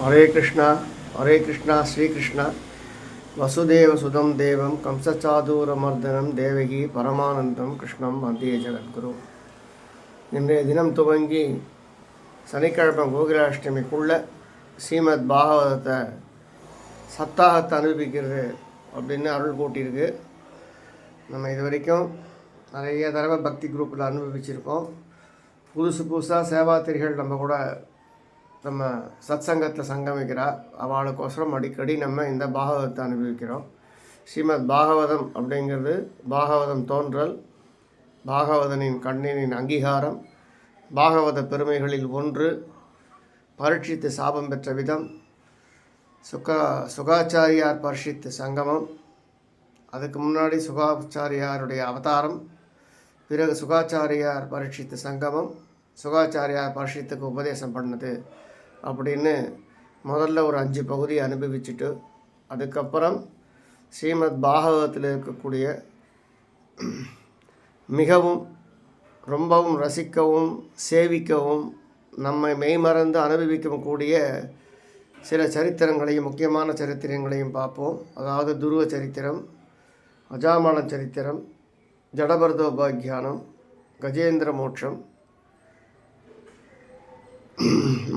हरे कृष्णा श्री कृष्ण वसुदेव सुदम देवं कंसचादूरमर्दनं देवगी परमानंदम कृष्णं वंदे जगद्गुरु. இன்றைய தினம் துவங்கி சனிக்கிழமை கோகுலாஷ்டமிக்குள்ள ஸ்ரீமத் பாகவதத்தை சப்தாகத்தை அனுபவிக்கிறது அப்படின்னு அருள் கூட்டியிருக்கு. நம்ம இது வரைக்கும் நிறைய தடவை பக்தி குரூப்பில் அனுபவிச்சிருக்கோம். புதுசாக சேவாத்திரிகள் நம்ம கூட நம்ம சத் சங்கத்தில் சங்கமிக்கிறா. அவளுக்கோசரம் அடிக்கடி நம்ம இந்த பாகவதத்தை அனுபவிக்கிறோம். ஸ்ரீமத் பாகவதம் அப்படிங்கிறது பாகவதம் தோன்றல், பாகவதனின் கண்ணினின் அங்கீகாரம், பாகவத பெருமைகளில் ஒன்று, பரீட்சித்து சாபம் பெற்ற விதம், சுகாச்சாரியார் பரீட்சித்து சங்கமம், அதுக்கு முன்னாடி சுகாச்சாரியாருடைய அவதாரம், பிறகு சுகாச்சாரியார் பரீட்சித்து சங்கமம், சுகாச்சாரியார் பரீட்சித்துக்கு உபதேசம் பண்ணது அப்படின்னு முதல்ல ஒரு 5 பகுதியை அனுபவிச்சுட்டு அதுக்கப்புறம் ஸ்ரீமத் பாகவதத்தில் இருக்கக்கூடிய மிகவும் ரொம்பவும் ரசிக்கவும் சேவிக்கவும் நம்மை மெய்மறந்து அனுபவிக்கக்கூடிய சில சரித்திரங்களையும் முக்கியமான சரித்திரங்களையும் பார்ப்போம். அதாவது துருவ சரித்திரம், அஜாமள சரித்திரம், ஜடபரதோபாக்கியானம், கஜேந்திர மோட்சம்,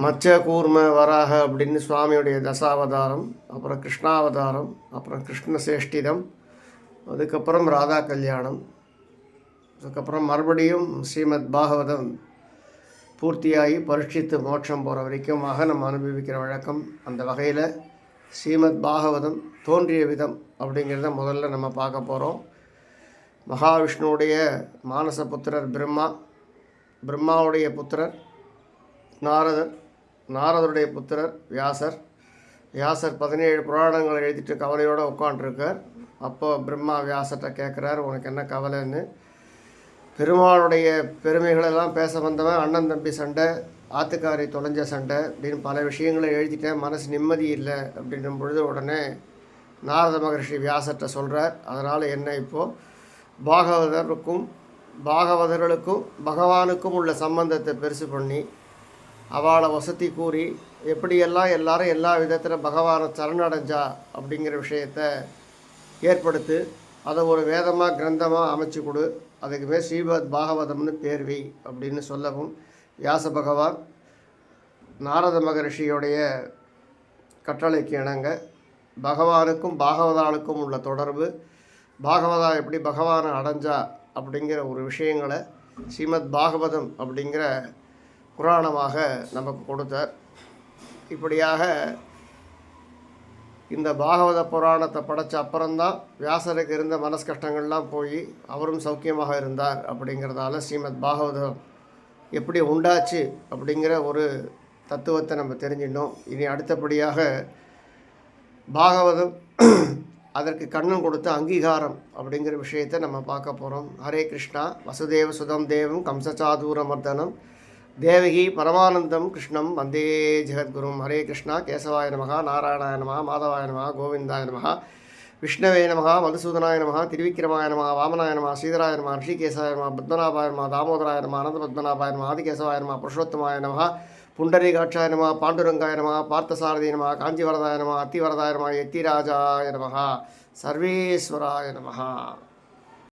மச்ச கூர்ம வராக அப்படின்னு சுவாமியுடைய தசாவதாரம், அப்புறம் கிருஷ்ணாவதாரம், அப்புறம் கிருஷ்ண சேஷ்டிதம், அதுக்கப்புறம் ராதா கல்யாணம், அதுக்கப்புறம் மறுபடியும் ஸ்ரீமத் பாகவதம் பூர்த்தியாகி பரீட்சித்து மோட்சம் போகிற வரைக்குமாக நம்ம அனுபவிக்கிற வழக்கம். அந்த வகையில் ஸ்ரீமத் பாகவதம் தோன்றிய விதம் அப்படிங்கிறத முதல்ல நம்ம பார்க்க போகிறோம். மகாவிஷ்ணுவுடைய மானச புத்திரர் பிரம்மா, பிரம்மாவுடைய புத்திரர் நாரதர், நாரதருடைய புத்திரர் வியாசர். வியாசர் 17 புராணங்களை எழுதிட்டு கவலையோடு உட்காண்ட்ருக்கார். அப்போது பிரம்மா வியாசர்கிட்ட கேட்குறார், உனக்கு என்ன கவலைன்னு. பெருமாளுடைய பெருமைகளெல்லாம் பேச வந்தவன் அண்ணன் தம்பி சண்டை, ஆத்துக்காரி தொலைஞ்ச சண்டை அப்படின்னு பல விஷயங்களை எழுதிட்டேன், மனசு நிம்மதி இல்லை அப்படின்னும் பொழுது உடனே நாரத மகர்ஷி வியாசர்கிட்ட சொல்கிறார், அதனால் என்ன இப்போது பாகவதர்களுக்கும் பகவானுக்கும் உள்ள சம்பந்தத்தை பெருசு பண்ணி அவளை வசதி கூறி எப்படியெல்லாம் எல்லாரும் எல்லா விதத்தில் பகவானை சரணடைஞ்சா அப்படிங்கிற விஷயத்தை ஏற்படுத்து, அதை ஒரு வேதமாக கிரந்தமாக அமைச்சு கொடு, அதுக்குமே ஸ்ரீமத் பாகவதம்னு பேர்வி அப்படின்னு சொல்லவும் வியாச பகவான் நாரத மகரிஷியோடைய கட்டளைக்கு இணங்க பகவானுக்கும் பாகவதாளுக்கும் உள்ள தொடர்பு, பாகவதா எப்படி பகவானை அடைஞ்சா அப்படிங்கிற ஒரு விஷயங்களை ஸ்ரீமத் பாகவதம் அப்படிங்கிற புராணமாக நமக்கு கொடுத்தார். இப்படியாக இந்த பாகவத புராணத்தை படைச்ச அப்புறம்தான் வியாசருக்கு இருந்த மனசு கஷ்டங்கள்லாம் போய் அவரும் சௌக்கியமாக இருந்தார். அப்படிங்கிறதால ஸ்ரீமத் பாகவதம் எப்படி உண்டாச்சு அப்படிங்கிற ஒரு தத்துவத்தை நம்ம தெரிஞ்சிடணும். இனி அடுத்தபடியாக பாகவதம் அதற்கு கண்ணன் கொடுத்த அங்கீகாரம் அப்படிங்கிற விஷயத்தை நம்ம பார்க்க போகிறோம். ஹரே கிருஷ்ணா. வசுதேவ சுதம் தேவம் கம்சச்சாதூரமர்தனம் தேவகி பரமானந்தம் கிருஷ்ணம் வந்தே ஜெகத்குரும். ஹரே கிருஷ்ணா. கேசவாய நமகா, நாராயணாய நமகா, மாதவாய நமகா, கோவிந்தாய நமகா, விஷ்ணவே நமகா, மதுசூதனாய நமகா, திருவிக்கிரமாய நமகா, வாமனாய நமகா, ஸ்ரீதராய நமகா, ரிஷிகேசாய நமகா, பத்மநாபாய நமகா, தாமோதராய நமகா, அனந்த பத்மநாபாய நமகா, ஆதிகேசவாய நமகா, புருஷோத்தமாய நமகா, புண்டரீகாட்சாய நமகா, பாண்டுரங்காய நமகா, பார்த்தசாரதி நமகா, காஞ்சிவரதாய நமகா, அத்திவரதாய நமகா, எத்திராஜாய நமகா, சர்வேஸ்வராய நமகா.